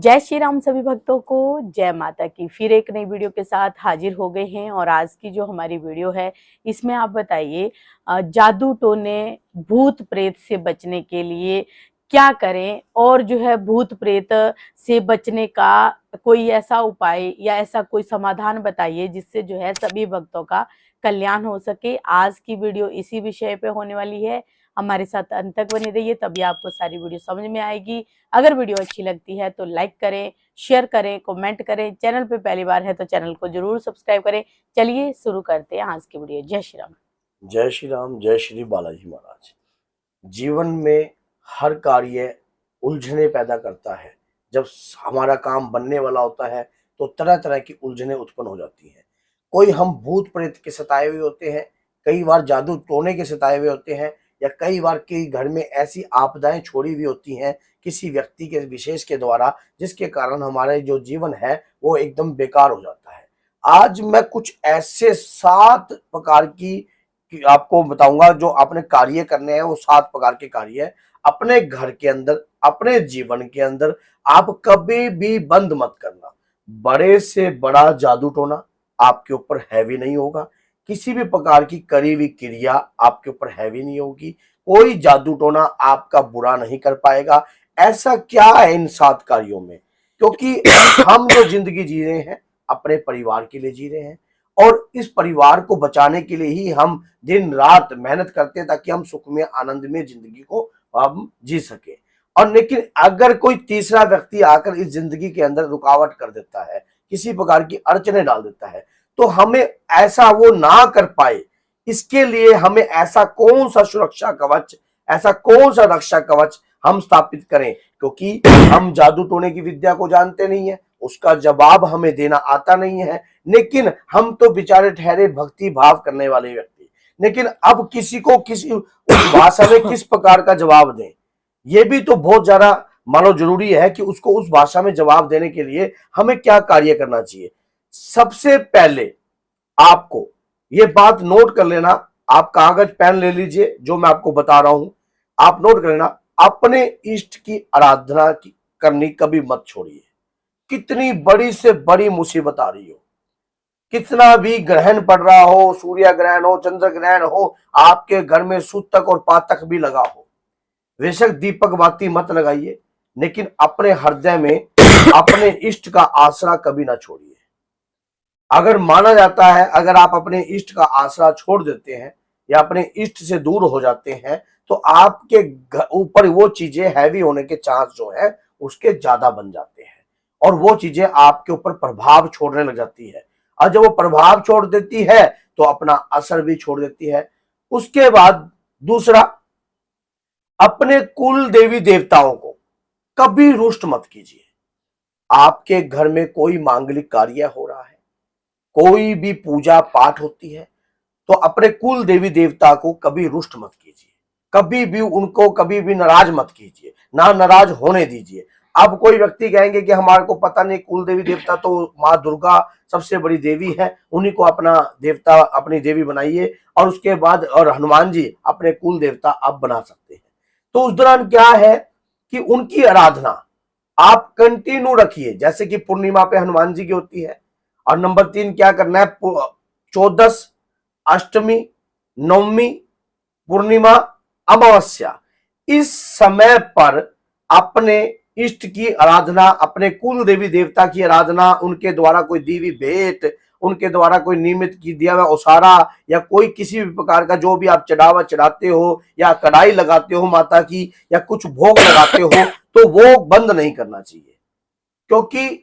जय श्री राम सभी भक्तों को, जय माता की। फिर एक नई वीडियो के साथ हाजिर हो गए हैं और आज की जो हमारी वीडियो है इसमें आप बताइए जादू टोने भूत प्रेत से बचने के लिए क्या करें, और जो है भूत प्रेत से बचने का कोई ऐसा उपाय या ऐसा कोई समाधान बताइए जिससे जो है सभी भक्तों का कल्याण हो सके। आज की वीडियो इसी विषय पे होने वाली है। हमारे साथ अंत तक बने रहिए, तभी आपको सारी वीडियो समझ में आएगी। अगर वीडियो अच्छी लगती है तो लाइक करें, शेयर करें, कमेंट करें। चैनल पे पहली बार है तो चैनल को जरूर सब्सक्राइब करें। चलिए शुरू करते हैं आज की वीडियो। जय श्री राम। जय श्री राम, जय श्री बालाजी महाराज। जीवन में हर कार्य उलझने पैदा करता है। जब हमारा काम बनने वाला होता है तो तरह तरह की उलझने उत्पन्न हो जाती हैं। कोई हम भूत प्रेत के सताए हुए होते हैं, कई बार जादू टोने के सताए हुए होते हैं, या कई बार कई घर में ऐसी आपदाएं छोड़ी हुई होती हैं किसी व्यक्ति के विशेष के द्वारा, जिसके कारण हमारे जो जीवन है वो एकदम बेकार हो जाता है। आज मैं कुछ ऐसे 7 प्रकार की आपको बताऊंगा जो आपने कार्य करने हैं। वो 7 प्रकार के कार्य है अपने घर के अंदर, अपने जीवन के अंदर आप कभी भी बंद मत करना। बड़े से बड़ा जादू टोना आपके ऊपर हैवी नहीं होगा, किसी भी प्रकार की करी हुई क्रिया आपके ऊपर हैवी नहीं होगी, कोई जादू टोना आपका बुरा नहीं कर पाएगा। ऐसा क्या है इन 7 कार्यों में? क्योंकि हम जो जिंदगी जी रहे हैं अपने परिवार के लिए जी रहे हैं, और इस परिवार को बचाने के लिए ही हम दिन रात मेहनत करते हैं ताकि हम सुखमय आनंदमय जिंदगी को हम जी सके। और लेकिन अगर कोई तीसरा व्यक्ति आकर इस जिंदगी के अंदर रुकावट कर देता है, किसी प्रकार की अड़चने डाल देता है, तो हमें ऐसा वो ना कर पाए, इसके लिए हमें ऐसा कौन सा सुरक्षा कवच, ऐसा कौन सा रक्षा कवच हम स्थापित करें? क्योंकि हम जादू टोने की विद्या को जानते नहीं है, उसका जवाब हमें देना आता नहीं है। लेकिन हम तो बेचारे ठहरे भक्ति भाव करने वाले व्यक्ति, लेकिन अब किसी को किसी उस भाषा में किस प्रकार का जवाब दें, ये भी तो बहुत ज्यादा मानो जरूरी है कि उसको उस भाषा में जवाब देने के लिए हमें क्या कार्य करना चाहिए। सबसे पहले आपको ये बात नोट कर लेना, आप कागज पेन ले लीजिए, जो मैं आपको बता रहा हूं आप नोट कर लेना। अपने इष्ट की आराधना करनी कभी मत छोड़िए। कितनी बड़ी से बड़ी मुसीबत आ रही हो, कितना भी ग्रहण पड़ रहा हो, सूर्य ग्रहण हो, चंद्र ग्रहण हो, आपके घर में सूतक और पातक भी लगा हो, बेशक दीपक बाती मत लगाइए, लेकिन अपने हृदय में अपने इष्ट का आसरा कभी ना छोड़िए। अगर माना जाता है अगर आप अपने इष्ट का आसरा छोड़ देते हैं या अपने इष्ट से दूर हो जाते हैं तो आपके ऊपर वो चीजें हैवी होने के चांस जो है उसके ज्यादा बन जाते हैं, और वो चीजें आपके ऊपर प्रभाव छोड़ने लग जाती है। और जब वो प्रभाव छोड़ देती है तो अपना असर भी छोड़ देती है। उसके बाद दूसरा, अपने कुल देवी देवताओं को कभी रुष्ट मत कीजिए। आपके घर में कोई मांगलिक कार्य हो रहा है, कोई भी पूजा पाठ होती है, तो अपने कुल देवी देवता को कभी रुष्ट मत कीजिए, कभी भी उनको कभी भी नाराज मत कीजिए, ना नाराज होने दीजिए। अब कोई व्यक्ति कहेंगे कि हमारे को पता नहीं, कुल देवी देवता तो माँ दुर्गा सबसे बड़ी देवी है, उन्हीं को अपना देवता अपनी देवी बनाइए, और उसके बाद और हनुमान जी अपने कुल देवता आप बना सकते हैं। तो उस दौरान क्या है कि उनकी आराधना आप कंटिन्यू रखिए, जैसे कि पूर्णिमा पे हनुमान जी की होती है। और नंबर 3 क्या करना है, 14, अष्टमी, नवमी, पूर्णिमा, अमावस्या, इस समय पर अपने इष्ट की आराधना, अपने कुल देवी देवता की आराधना, उनके द्वारा कोई दी हुई भेंट, उनके द्वारा कोई नियमित की दिया हुआ उसारा, या कोई किसी भी प्रकार का जो भी आप चढ़ावा चढ़ाते हो या कढ़ाई लगाते हो माता की, या कुछ भोग लगाते हो, तो वो बंद नहीं करना चाहिए। क्योंकि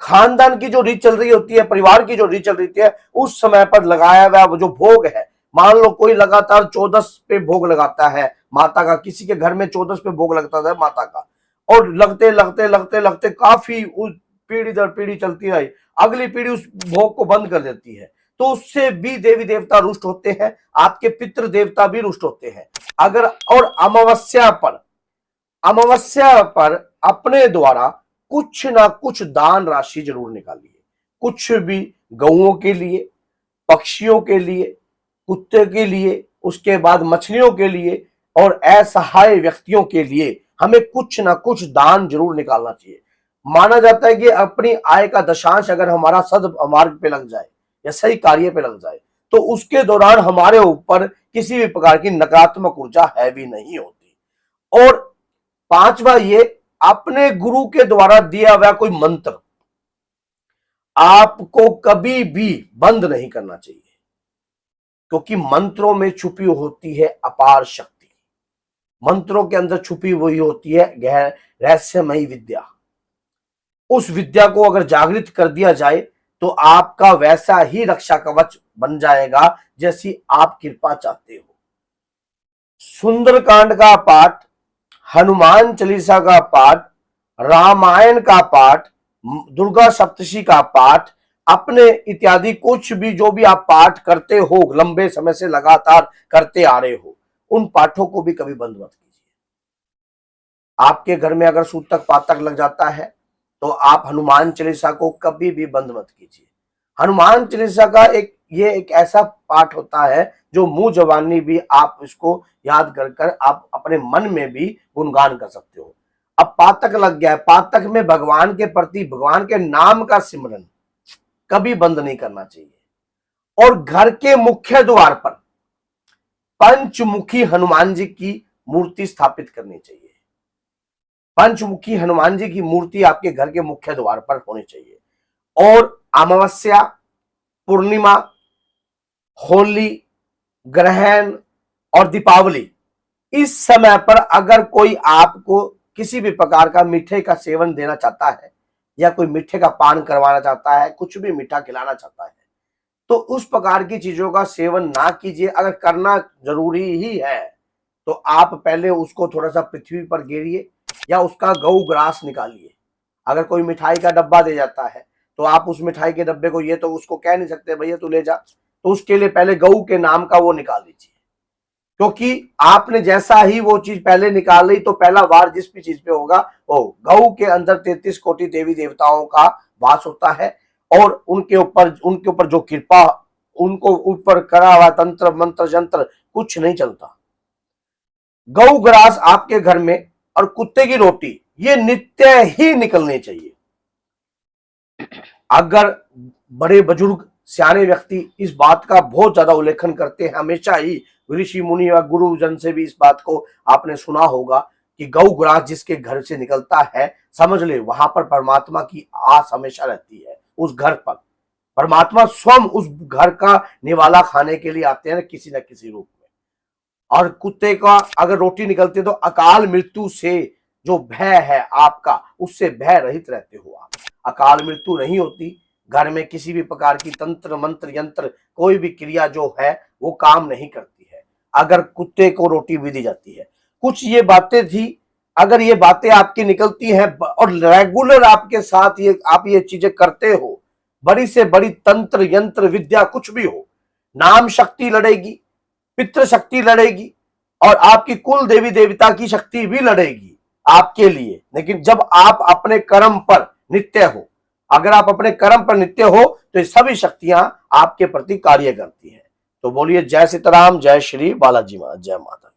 खानदान की जो रीत चल रही होती है, परिवार की जो रीत चल रही है, उस समय पर लगाया हुआ वो जो भोग है, मान लो कोई लगातार 14 पे भोग लगाता है माता का, किसी के घर में 14 पे भोग लगता था माता का, और लगते लगते लगते लगते काफी उस पीढ़ी दर पीढ़ी चलती रही, अगली पीढ़ी उस भोग को बंद कर देती है, तो उससे भी देवी देवता रुष्ट होते हैं, आपके पितृ देवता भी रुष्ट होते हैं। अगर और अमावस्या पर अपने द्वारा कुछ ना कुछ दान राशि जरूर निकालिए, कुछ भी, गौओं के लिए, पक्षियों के लिए, कुत्ते के लिए, उसके बाद मछलियों के लिए, और असहाय व्यक्तियों के लिए हमें कुछ ना कुछ दान जरूर निकालना चाहिए। माना जाता है कि अपनी आय का दशांश अगर हमारा सदमार्ग पे लग जाए या सही कार्य पे लग जाए तो उसके दौरान हमारे ऊपर किसी भी प्रकार की नकारात्मक ऊर्जा हैवी नहीं होती। और पांचवा, ये अपने गुरु के द्वारा दिया हुआ कोई मंत्र आपको कभी भी बंद नहीं करना चाहिए, क्योंकि मंत्रों में छुपी होती है अपार शक्ति। मंत्रों के अंदर छुपी हुई होती है गहर रहस्यमयी विद्या। उस विद्या को अगर जागृत कर दिया जाए तो आपका वैसा ही रक्षा कवच बन जाएगा जैसी आप कृपा चाहते हो। सुंदरकांड का पाठ, हनुमान चालीसा का पाठ, रामायण का पाठ, दुर्गा सप्तशी का पाठ, अपने इत्यादि कुछ भी जो भी आप पाठ करते हो, लंबे समय से लगातार करते आ रहे हो, उन पाठों को भी कभी बंद मत कीजिए। आपके घर में अगर सूतक पातक लग जाता है तो आप हनुमान चालीसा को कभी भी बंद मत कीजिए। हनुमान चालीसा का ये एक ऐसा पाठ होता है जो मुंह जबानी भी आप इसको याद कर आप अपने मन में भी गुणगान कर सकते हो। अब पातक लग गया है, पातक में भगवान के प्रति, भगवान के नाम का सिमरन कभी बंद नहीं करना चाहिए। और घर के मुख्य द्वार पर पंचमुखी हनुमान जी की मूर्ति स्थापित करनी चाहिए। पंचमुखी हनुमान जी की मूर्ति आपके घर के मुख्य द्वार पर होनी चाहिए। और अमावस्या, पूर्णिमा, होली, ग्रहण और दीपावली, इस समय पर अगर कोई आपको किसी भी प्रकार का मीठे का सेवन देना चाहता है या कोई मीठे का पान करवाना चाहता है, कुछ भी मीठा खिलाना चाहता है, तो उस प्रकार की चीजों का सेवन ना कीजिए। अगर करना जरूरी ही है तो आप पहले उसको थोड़ा सा पृथ्वी पर गिरिए या उसका गौ ग्रास निकालिए। अगर कोई मिठाई का डब्बा दे जाता है तो आप उस मिठाई के डब्बे को, ये तो उसको कह नहीं सकते भैया तू ले जा, तो उसके लिए पहले गऊ के नाम का वो निकाल लीजिए, क्योंकि आपने जैसा ही वो चीज पहले निकाल ली तो पहला वार जिस भी चीज पे होगा वो गऊ के अंदर 33 कोटि देवी देवताओं का वास होता है और उनके ऊपर जो कृपा, उनको ऊपर करा हुआ तंत्र मंत्र जंत्र कुछ नहीं चलता। गऊ ग्रास आपके घर में और कुत्ते की रोटी ये नित्य ही निकलनी चाहिए। अगर बड़े बुजुर्ग सियाने व्यक्ति इस बात का बहुत ज्यादा उल्लेखन करते हैं, हमेशा ही ऋषि मुनि व गुरुजन से भी इस बात को आपने सुना होगा कि गौ ग्रास जिसके घर से निकलता है, समझ ले वहां पर परमात्मा की आस हमेशा रहती है। उस घर पर परमात्मा स्वयं उस घर का निवाला खाने के लिए आते हैं किसी न किसी रूप में। और कुत्ते का अगर रोटी निकलती है तो अकाल मृत्यु से जो भय है आपका, उससे भय रहित रहते हो आप। अकाल मृत्यु नहीं होती, घर में किसी भी प्रकार की तंत्र मंत्र यंत्र कोई भी क्रिया जो है वो काम नहीं करती है अगर कुत्ते को रोटी भी दी जाती है। कुछ ये बातें थी, अगर ये बातें आपकी निकलती हैं और रेगुलर आपके साथ आप ये चीजें करते हो, बड़ी से बड़ी तंत्र यंत्र विद्या कुछ भी हो, नाम शक्ति लड़ेगी, पितृ शक्ति लड़ेगी और आपकी कुल देवी देवता की शक्ति भी लड़ेगी आपके लिए। लेकिन जब आप अपने कर्म पर नित्य हो, अगर आप अपने कर्म पर नित्य हो तो ये सभी शक्तियां आपके प्रति कार्य करती हैं। तो बोलिए जय सीताराम, जय श्री बालाजी महाराज, जय माता।